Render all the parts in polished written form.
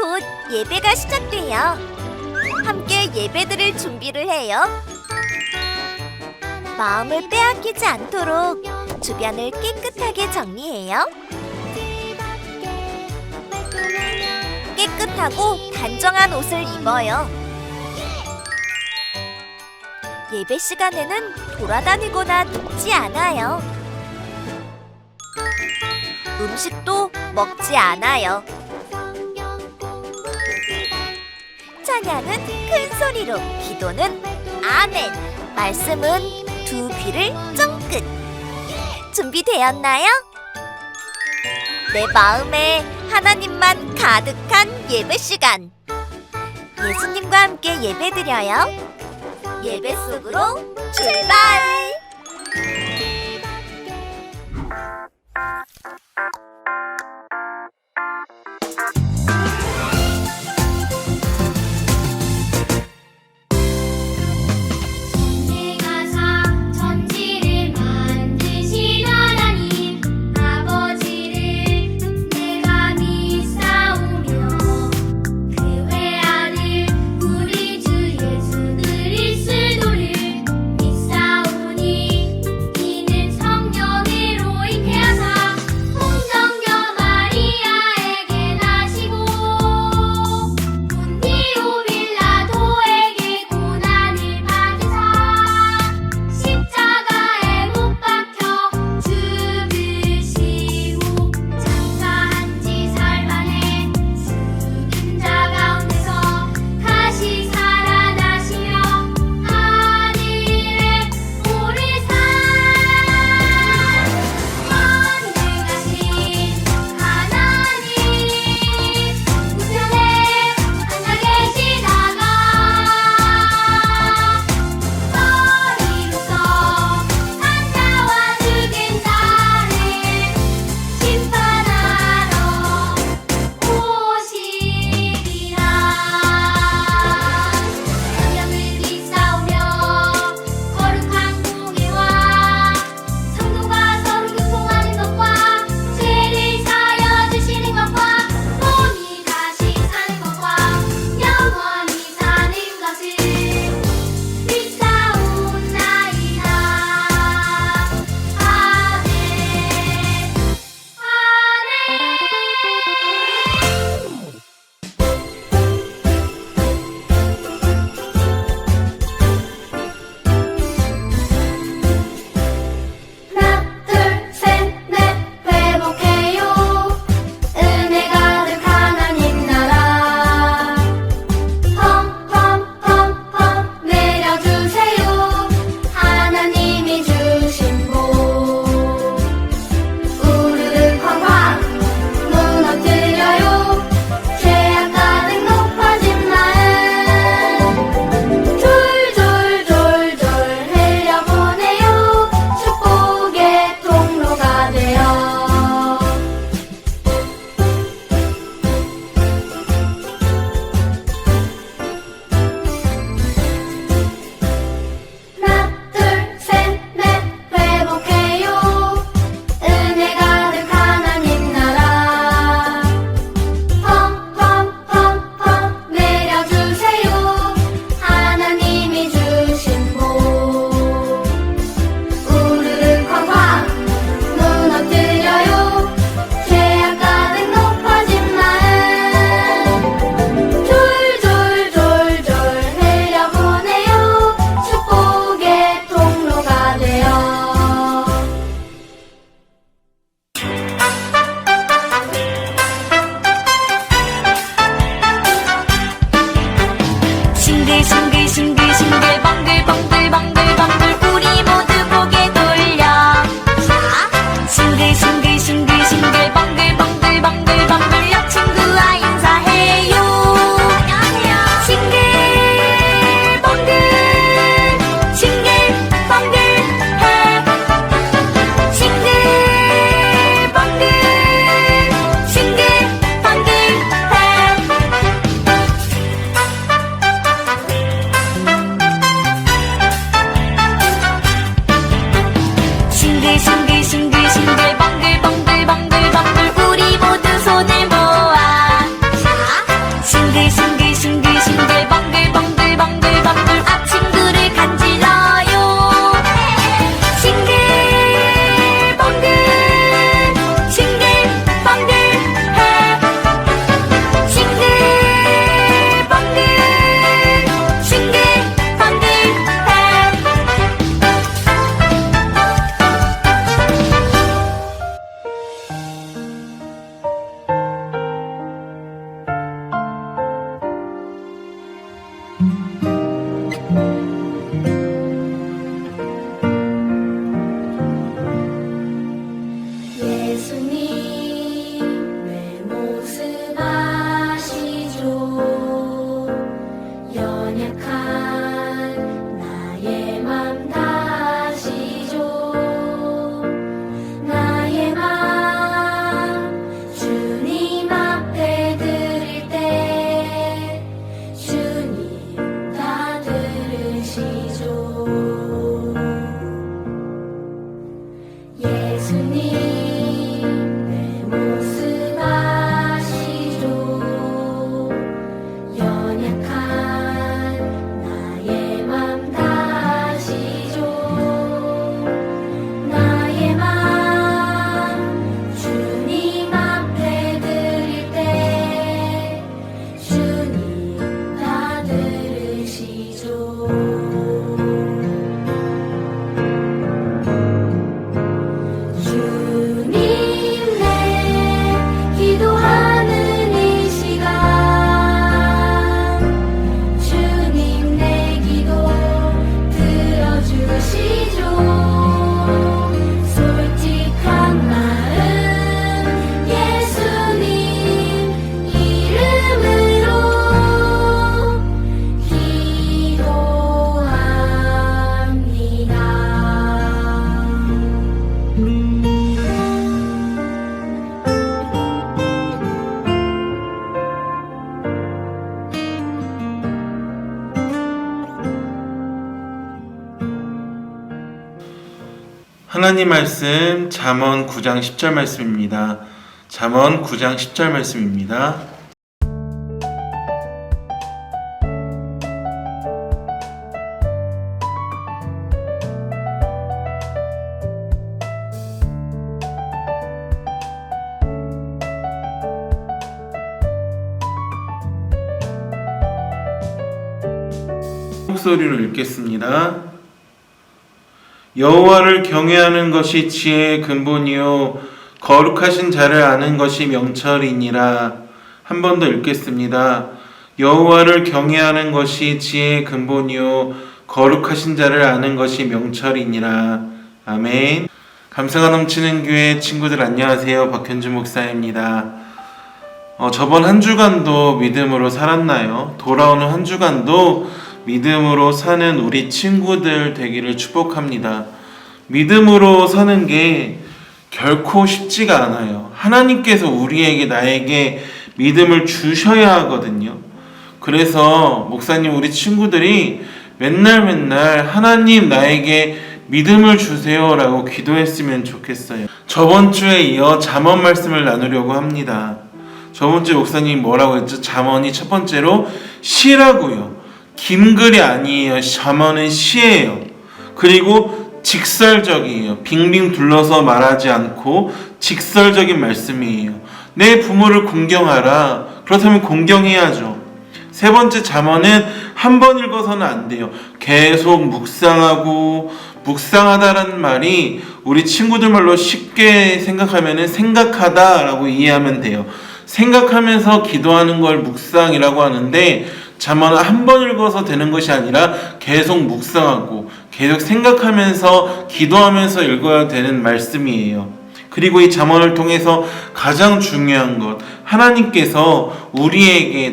곧 예배가 시작돼요. 함께 예배드릴 준비를 해요. 마음을 빼앗기지 않도록 주변을 깨끗하게 정리해요. 깨끗하고 단정한 옷을 입어요. 예배 시간에는 돌아다니거나 눕지 않아요. 음식도 먹지 않아요. 찬양은 큰 소리로, 기도는 아멘, 말씀은 두 귀를 쫑긋. 준비되었나요? 내 마음에 하나님만 가득한 예배 시간. 예수님과 함께 예배드려요. 예배 속으로 출발! 성령 하나님 말씀 잠언 9장 10절 말씀입니다. 잠언 9장 10절 말씀입니다. 목소리로 읽겠습니다. 여호와를 경외하는 것이 지혜의 근본이요 거룩하신 자를 아는 것이 명철이니라. 한 번 더 읽겠습니다. 여호와를 경외하는 것이 지혜의 근본이요 거룩하신 자를 아는 것이 명철이니라. 아멘. 감사가 넘치는 교회 친구들 안녕하세요. 박현주 목사입니다. 저번 한 주간도 믿음으로 살았나요? 돌아오는 한 주간도 믿음으로 사는 우리 친구들 되기를 축복합니다. 믿음으로 사는 게 결코 쉽지가 않아요. 하나님께서 나에게 믿음을 주셔야 하거든요. 그래서 목사님 우리 친구들이 맨날 하나님 나에게 믿음을 주세요 라고 기도했으면 좋겠어요. 저번 주에 이어 잠언 말씀을 나누려고 합니다. 저번 주에 목사님이 뭐라고 했죠? 잠언이 첫 번째로 시라고요. 긴 글이 아니에요. 잠언은 시예요. 그리고 직설적이에요. 빙빙 둘러서 말하지 않고 직설적인 말씀이에요. 내 부모를 공경하라. 그렇다면 공경해야죠. 세 번째 잠언은 한 번 읽어서는 안 돼요. 계속 묵상하다라는 말이 우리 친구들 말로 쉽게 생각하면은 생각하다라고 이해하면 돼요. 생각하면서 기도하는 걸 묵상이라고 하는데 잠언은 한 번 읽어서 되는 것이 아니라 계속 묵상하고 계속 생각하면서 기도하면서 읽어야 되는 말씀이에요. 그리고 이 잠언을 통해서 가장 중요한 것, 하나님께서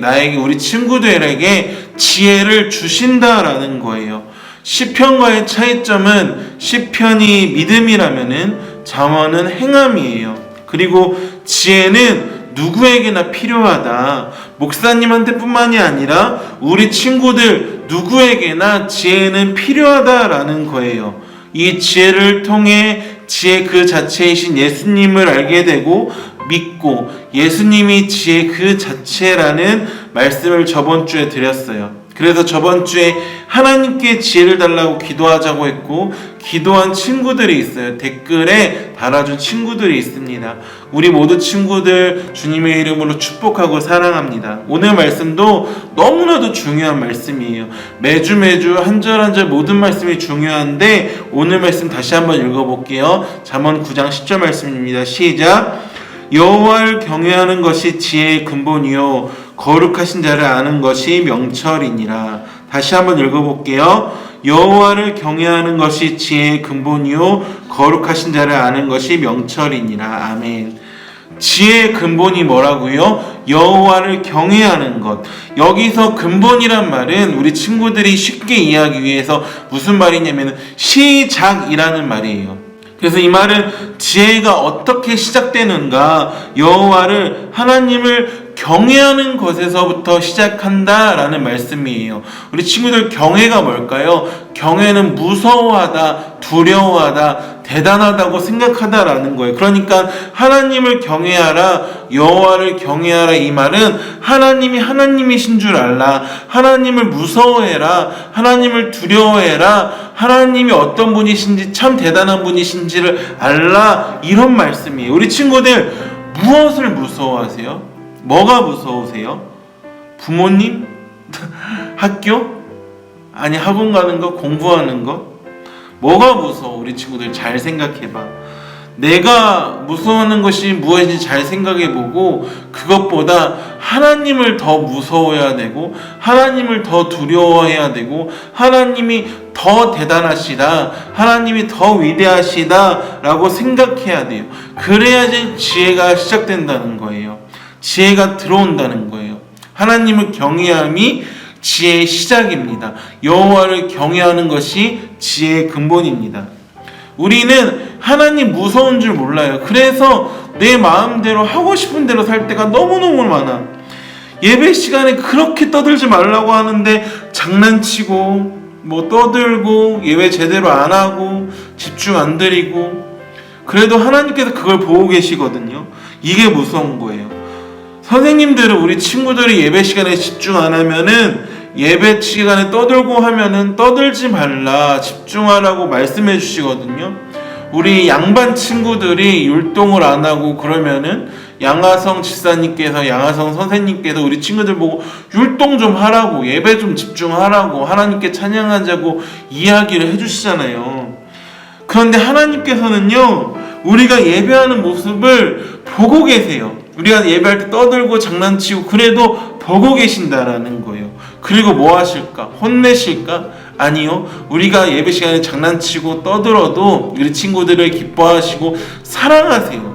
나에게, 우리 친구들에게 지혜를 주신다라는 거예요. 시편과의 차이점은 시편이 믿음이라면은 잠언은 행함이에요. 그리고 지혜는 누구에게나 필요하다. 목사님한테 뿐만이 아니라 우리 친구들 누구에게나 지혜는 필요하다라는 거예요. 이 지혜를 통해 지혜 그 자체이신 예수님을 알게 되고 믿고 예수님이 지혜 그 자체라는 말씀을 저번 주에 드렸어요. 그래서 저번 주에 하나님께 지혜를 달라고 기도하자고 했고 기도한 친구들이 있어요. 댓글에 달아준 친구들이 있습니다. 우리 모두 친구들 주님의 이름으로 축복하고 사랑합니다. 오늘 말씀도 너무나도 중요한 말씀이에요. 매주 한 절 한 절 모든 말씀이 중요한데 오늘 말씀 다시 한번 읽어볼게요. 잠언 9장 10절 말씀입니다. 시작. 여호와를 경외하는 것이 지혜의 근본이요 거룩하신 자를 아는 것이 명철이니라. 다시 한번 읽어볼게요. 여호와를 경외하는 것이 지혜의 근본이요 거룩하신 자를 아는 것이 명철이니라. 아멘. 지혜의 근본이 뭐라고요? 여호와를 경외하는 것. 여기서 근본이란 말은 우리 친구들이 쉽게 이해하기 위해서 무슨 말이냐면 시작이라는 말이에요. 그래서 이 말은 지혜가 어떻게 시작되는가, 여호와를 하나님을 경외하는 것에서부터 시작한다라는 말씀이에요. 우리 친구들 경외가 뭘까요? 경외는 무서워하다, 두려워하다, 대단하다고 생각하다라는 거예요. 그러니까 하나님을 경외하라, 여호와를 경외하라 이 말은 하나님이 하나님이신 줄 알라, 하나님을 무서워해라, 하나님을 두려워해라, 하나님이 어떤 분이신지 참 대단한 분이신지를 알라, 이런 말씀이에요. 우리 친구들 무엇을 무서워하세요? 뭐가 무서우세요? 부모님? 학교? 아니 학원 가는 거? 공부하는 거? 뭐가 무서워? 우리 친구들 잘 생각해봐. 내가 무서워하는 것이 무엇인지 잘 생각해보고 그것보다 하나님을 더 무서워해야 되고 하나님을 더 두려워해야 되고 하나님이 더 대단하시다, 하나님이 더 위대하시다 라고 생각해야 돼요. 그래야지 지혜가 시작된다는 거예요. 지혜가 들어온다는 거예요. 하나님을 경외함이 지혜의 시작입니다. 여호와를 경외하는 것이 지혜의 근본입니다. 우리는 하나님 무서운 줄 몰라요. 그래서 내 마음대로 하고 싶은 대로 살 때가 너무너무 많아. 예배 시간에 그렇게 떠들지 말라고 하는데 장난치고 뭐 떠들고 예배 제대로 안 하고 집중 안 드리고 그래도 하나님께서 그걸 보고 계시거든요. 이게 무서운 거예요. 선생님들은 우리 친구들이 예배 시간에 집중 안 하면은 예배 시간에 떠들고 하면은 떠들지 말라 집중하라고 말씀해 주시거든요. 우리 양반 친구들이 율동을 안 하고 그러면은 양하성 집사님께서 양하성 선생님께서 우리 친구들 보고 율동 좀 하라고 예배 좀 집중하라고 하나님께 찬양하자고 이야기를 해주시잖아요. 그런데 하나님께서는요 우리가 예배하는 모습을 보고 계세요. 우리가 예배할 때 떠들고 장난치고 그래도 보고 계신다라는 거예요. 그리고 뭐 하실까? 혼내실까? 아니요. 우리가 예배 시간에 장난치고 떠들어도 우리 친구들을 기뻐하시고 사랑하세요.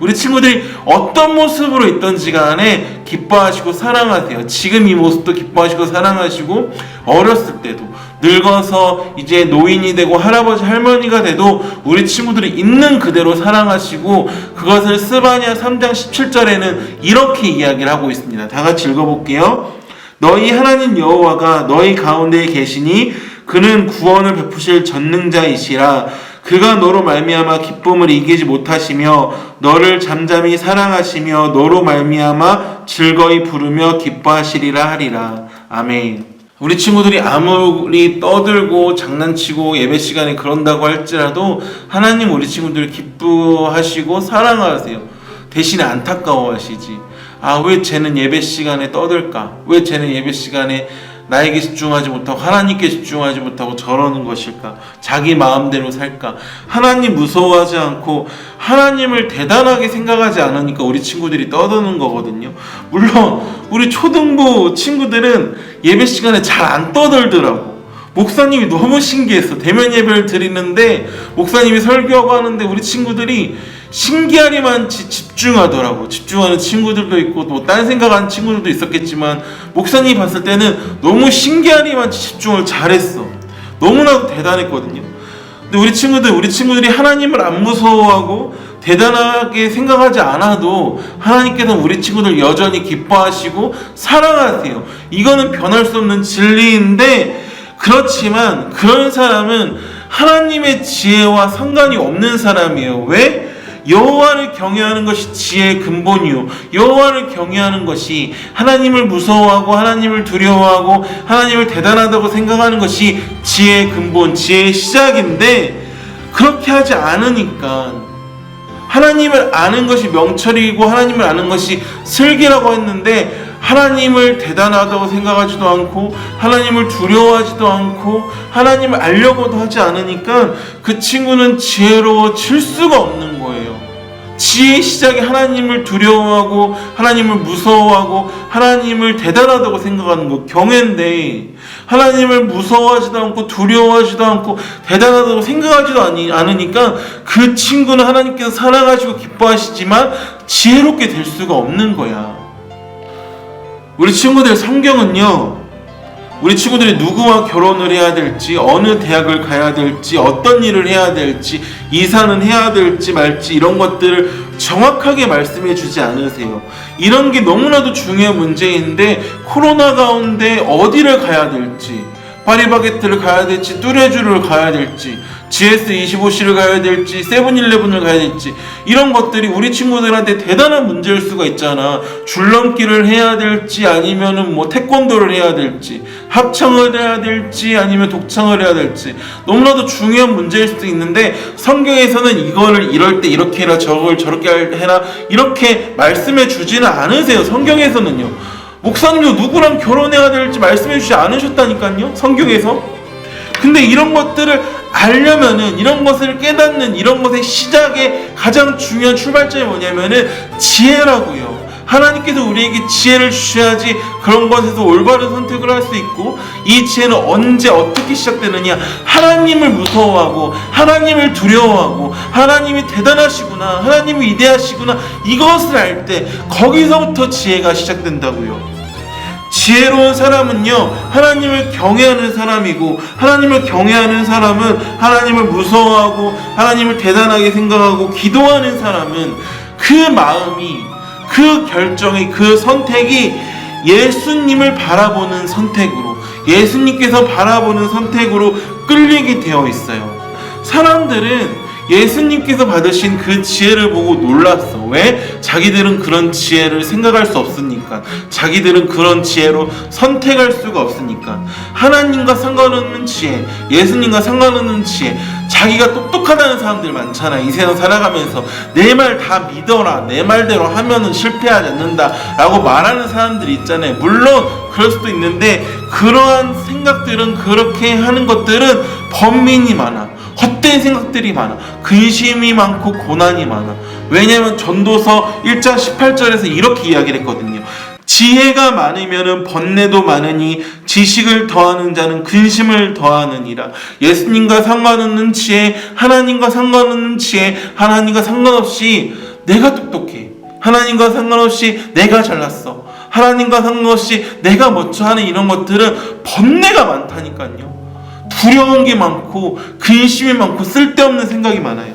우리 친구들이 어떤 모습으로 있던지 간에 기뻐하시고 사랑하세요. 지금 이 모습도 기뻐하시고 사랑하시고 어렸을 때도 늙어서 이제 노인이 되고 할아버지 할머니가 돼도 우리 친구들이 있는 그대로 사랑하시고 그것을 스바냐 3장 17절에는 이렇게 이야기를 하고 있습니다. 다 같이 읽어볼게요. 너희 하나님 여호와가 너희 가운데에 계시니 그는 구원을 베푸실 전능자이시라. 그가 너로 말미암아 기쁨을 이기지 못하시며 너를 잠잠히 사랑하시며 너로 말미암아 즐거이 부르며 기뻐하시리라 하리라. 아멘. 우리 친구들이 아무리 떠들고 장난치고 예배 시간에 그런다고 할지라도 하나님 우리 친구들 기뻐하시고 사랑하세요. 대신에 안타까워하시지. 아, 왜 쟤는 예배 시간에 떠들까? 왜 쟤는 예배 시간에 나에게 집중하지 못하고 하나님께 집중하지 못하고 저러는 것일까? 자기 마음대로 살까? 하나님 무서워하지 않고 하나님을 대단하게 생각하지 않으니까 우리 친구들이 떠드는 거거든요. 물론 우리 초등부 친구들은 예배 시간에 잘 안 떠들더라고. 목사님이 너무 신기했어. 대면 예배를 드리는데 목사님이 설교하고 하는데 우리 친구들이 신기하리만치 집중하더라고. 집중하는 친구들도 있고 또 딴 생각하는 친구들도 있었겠지만 목사님이 봤을 때는 너무 신기하리만치 집중을 잘했어. 너무나도 대단했거든요. 근데 우리 친구들이 하나님을 안 무서워하고 대단하게 생각하지 않아도 하나님께서는 우리 친구들 여전히 기뻐하시고 사랑하세요. 이거는 변할 수 없는 진리인데 그렇지만 그런 사람은 하나님의 지혜와 상관이 없는 사람이에요. 왜? 여호와를 경외하는 것이 지혜의 근본이요. 여호와를 경외하는 것이 하나님을 무서워하고 하나님을 두려워하고 하나님을 대단하다고 생각하는 것이 지혜의 근본, 지혜의 시작인데 그렇게 하지 않으니까 하나님을 아는 것이 명철이고 하나님을 아는 것이 슬기라고 했는데 하나님을 대단하다고 생각하지도 않고 하나님을 두려워하지도 않고 하나님을 알려고도 하지 않으니까 그 친구는 지혜로워질 수가 없는 거예요. 지혜의 시작이 하나님을 두려워하고 하나님을 무서워하고 하나님을 대단하다고 생각하는 거 경외인데 하나님을 무서워하지도 않고 두려워하지도 않고 대단하다고 생각하지도 않으니까 그 친구는 하나님께서 사랑하시고 기뻐하시지만 지혜롭게 될 수가 없는 거야. 우리 친구들 성경은요, 우리 친구들이 누구와 결혼을 해야 될지, 어느 대학을 가야 될지, 어떤 일을 해야 될지, 이사는 해야 될지 말지 이런 것들을 정확하게 말씀해 주지 않으세요. 이런 게 너무나도 중요한 문제인데 코로나 가운데 어디를 가야 될지, 파리바게트를 가야 될지, 뚜레쥬를 가야 될지, GS25C를 가야 될지, 세븐일레븐을 가야 될지 이런 것들이 우리 친구들한테 대단한 문제일 수가 있잖아. 줄넘기를 해야 될지 아니면은 뭐 태권도를 해야 될지 합창을 해야 될지 아니면 독창을 해야 될지 너무나도 중요한 문제일 수도 있는데 성경에서는 이거를 이럴 때 이렇게 해라 저걸 저렇게 해라 이렇게 말씀해 주지는 않으세요. 성경에서는요. 목사님도 누구랑 결혼해야 될지 말씀해 주지 않으셨다니까요. 성경에서. 근데 이런 것들을 알려면은 이런 것을 깨닫는 이런 것의 시작의 가장 중요한 출발점이 뭐냐면은 지혜라고요. 하나님께서 우리에게 지혜를 주셔야지 그런 것에서 올바른 선택을 할 수 있고 이 지혜는 언제 어떻게 시작되느냐 하나님을 무서워하고 하나님을 두려워하고 하나님이 대단하시구나 하나님이 위대하시구나 이것을 알 때 거기서부터 지혜가 시작된다고요. 지혜로운 사람은요 하나님을 경외하는 사람이고 하나님을 경외하는 사람은 하나님을 무서워하고 하나님을 대단하게 생각하고 기도하는 사람은 그 마음이 그 결정이 그 선택이 예수님을 바라보는 선택으로 예수님께서 바라보는 선택으로 끌리게 되어 있어요. 사람들은 예수님께서 받으신 그 지혜를 보고 놀랐어. 왜? 자기들은 그런 지혜를 생각할 수 없으니까. 자기들은 그런 지혜로 선택할 수가 없으니까. 하나님과 상관없는 지혜, 예수님과 상관없는 지혜, 자기가 똑똑하다는 사람들 많잖아. 이 세상 살아가면서 내 말 다 믿어라, 내 말대로 하면은 실패하지 않는다 라고 말하는 사람들이 있잖아요. 물론 그럴 수도 있는데, 그러한 생각들은, 그렇게 하는 것들은 번민이 많아. 헛된 생각들이 많아. 근심이 많고 고난이 많아. 왜냐면 전도서 1장 18절에서 이렇게 이야기를 했거든요. 지혜가 많으면 번뇌도 많으니 지식을 더하는 자는 근심을 더하느니라. 예수님과 상관없는 지혜, 하나님과 상관없는 지혜, 하나님과 상관없이 내가 똑똑해, 하나님과 상관없이 내가 잘났어, 하나님과 상관없이 내가 멋져 하는 이런 것들은 번뇌가 많다니까요. 두려운 게 많고 근심이 많고 쓸데없는 생각이 많아요.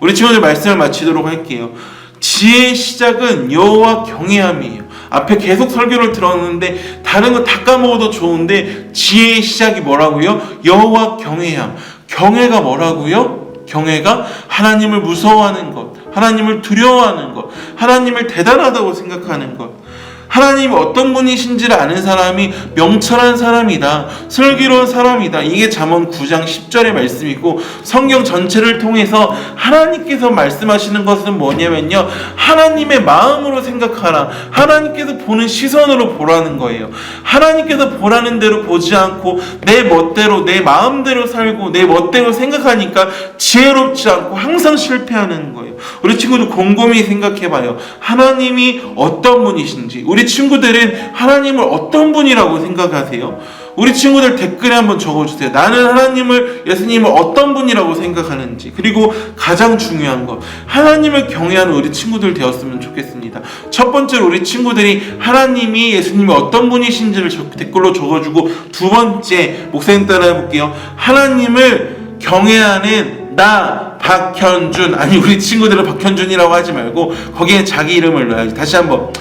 우리 친구들 말씀을 마치도록 할게요. 지혜의 시작은 여호와 경외함이에요. 앞에 계속 설교를 들었는데 다른 거 다 까먹어도 좋은데 지혜의 시작이 뭐라고요? 여호와 경외함. 경외가 뭐라고요? 경외가 하나님을 무서워하는 것, 하나님을 두려워하는 것, 하나님을 대단하다고 생각하는 것. 하나님이 어떤 분이신지를 아는 사람이 명철한 사람이다, 슬기로운 사람이다. 이게 잠언 9장 10절의 말씀이고, 성경 전체를 통해서 하나님께서 말씀하시는 것은 뭐냐면요, 하나님의 마음으로 생각하라, 하나님께서 보는 시선으로 보라는 거예요. 하나님께서 보라는 대로 보지 않고 내 멋대로, 내 마음대로 살고 내 멋대로 생각하니까 지혜롭지 않고 항상 실패하는 거예요. 우리 친구들 곰곰이 생각해봐요. 하나님이 어떤 분이신지. 우리 친구들은 하나님을 어떤 분이라고 생각하세요? 우리 친구들 댓글에 한번 적어주세요. 나는 하나님을, 예수님을 어떤 분이라고 생각하는지. 그리고 가장 중요한 것, 하나님을 경외하는 우리 친구들 되었으면 좋겠습니다. 첫 번째로 우리 친구들이 하나님이, 예수님이 어떤 분이신지를 댓글로 적어주고, 두 번째, 목사님 따라 해볼게요. 하나님을 경외하는 나 박현준. 아니, 우리 친구들은 박현준이라고 하지 말고 거기에 자기 이름을 넣어야지. 다시 한번.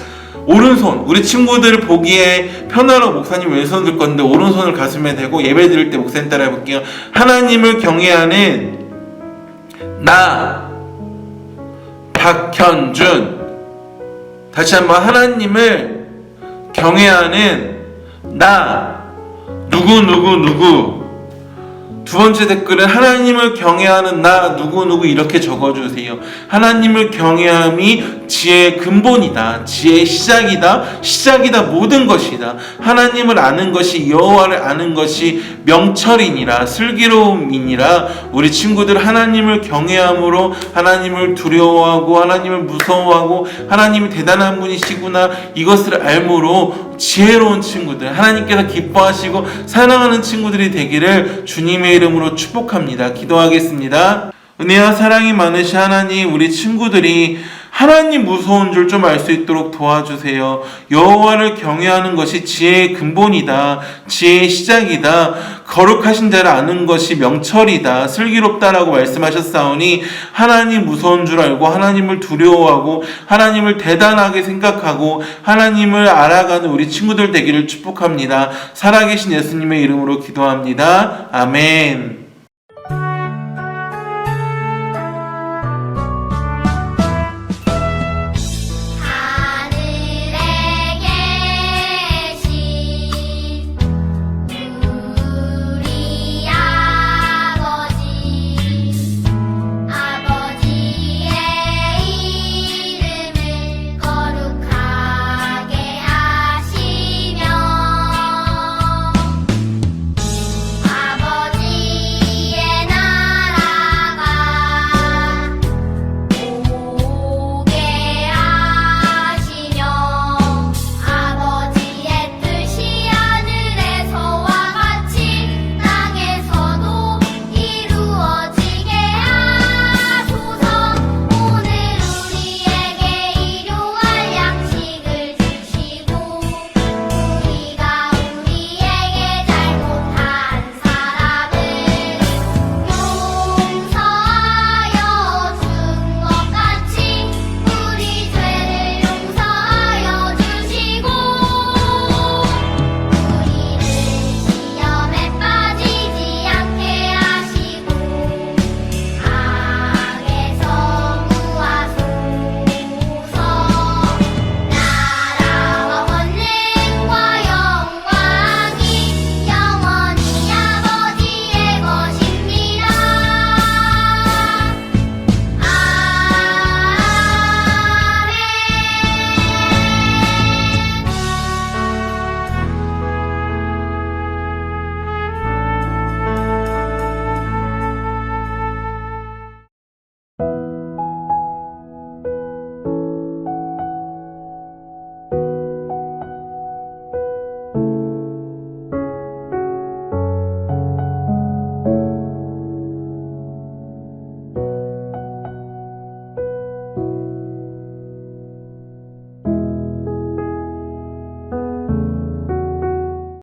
오른손, 우리 친구들 보기에 편하러 목사님 왼손 들 건데 오른손을 가슴에 대고 예배 드릴 때 목사님 따라 해볼게요. 하나님을 경외하는 나 박현준. 다시 한번. 하나님을 경외하는 나 누구. 두 번째 댓글은 하나님을 경외하는 나 누구 이렇게 적어주세요. 하나님을 경외함이 지혜의 근본이다, 지혜의 시작이다, 모든 것이다. 하나님을 아는 것이, 여호와를 아는 것이 명철이니라, 슬기로움이니라. 우리 친구들 하나님을 경외함으로 하나님을 두려워하고 하나님을 무서워하고 하나님이 대단한 분이시구나, 이것을 알므로 지혜로운 친구들, 하나님께서 기뻐하시고 사랑하는 친구들이 되기를 주님의 이름으로 축복합니다. 기도하겠습니다. 은혜와 사랑이 많으신 하나님, 우리 친구들이 하나님 무서운 줄 좀 알 수 있도록 도와주세요. 여호와를 경외하는 것이 지혜의 근본이다, 지혜의 시작이다, 거룩하신 자를 아는 것이 명철이다, 슬기롭다라고 말씀하셨사오니 하나님 무서운 줄 알고 하나님을 두려워하고 하나님을 대단하게 생각하고 하나님을 알아가는 우리 친구들 되기를 축복합니다. 살아계신 예수님의 이름으로 기도합니다. 아멘.